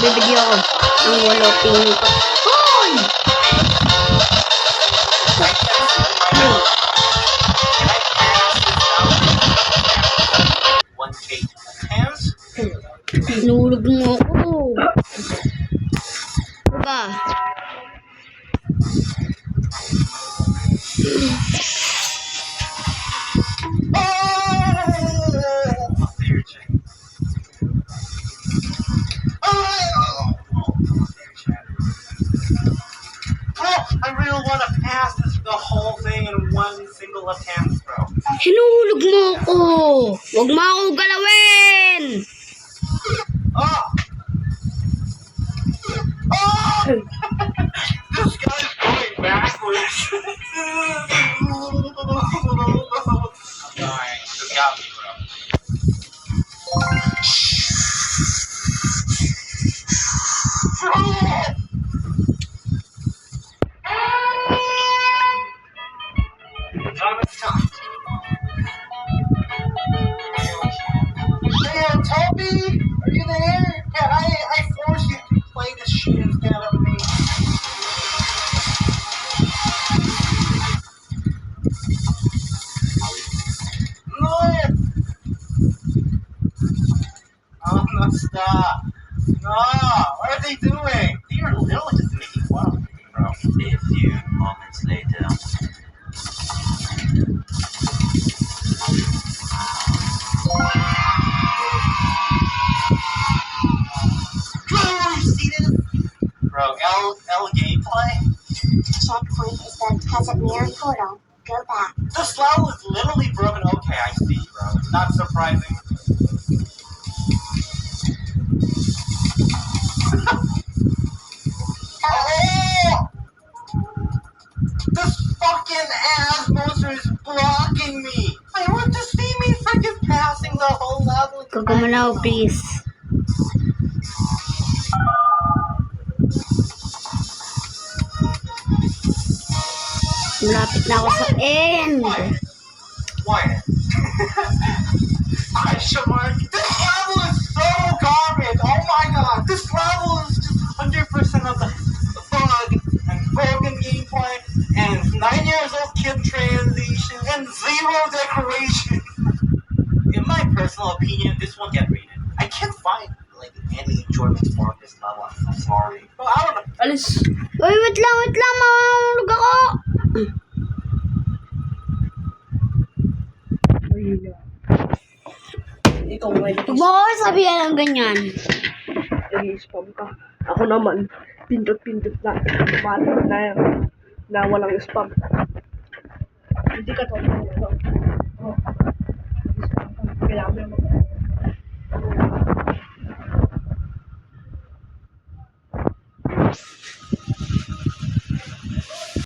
Bibigyan ako ng walo pink. Hoy! Nulog mo ako. Diba? I really want to pass the whole thing in one single attempt, bro. Hinuhulog mo ako. Huwag mo ako galawin. Oh! Oh! This guy's going backwards. I'm dying. This got me, bro. Hey, Toby, are you there? Yeah, I forced you to play this shit instead of me. No! Oh, no, stop. No, what are they doing? They are literally just making fun of me, bro. A few moments later. Bro, L gameplay? Checkpoint is the Casimir portal. Go back. This level is literally broken. Okay, I see, bro. Not surprising. Oh! This fucking ass monster is blocking me. I want to see me freaking passing the whole level. Gagumalaw, please. Malapit na ako sa end. Why? Mark. This level is so garbage. Oh my god. This level is just 100% of the bug and broken gameplay and 9 years old kid transition and zero decoration. In my personal opinion, this won't get rated. I can't find like any enjoyment for this level. I'm sorry. But I don't know. Alis. Uy, wait lang. Mahulog ako. Ikaw ngayon. Huwag mo ako sabihan ng ganyan. Nag-i-spam ka. Ako naman, pindot-pindot na. Automatic na walang spam. Hindi ka to. Kailangan mo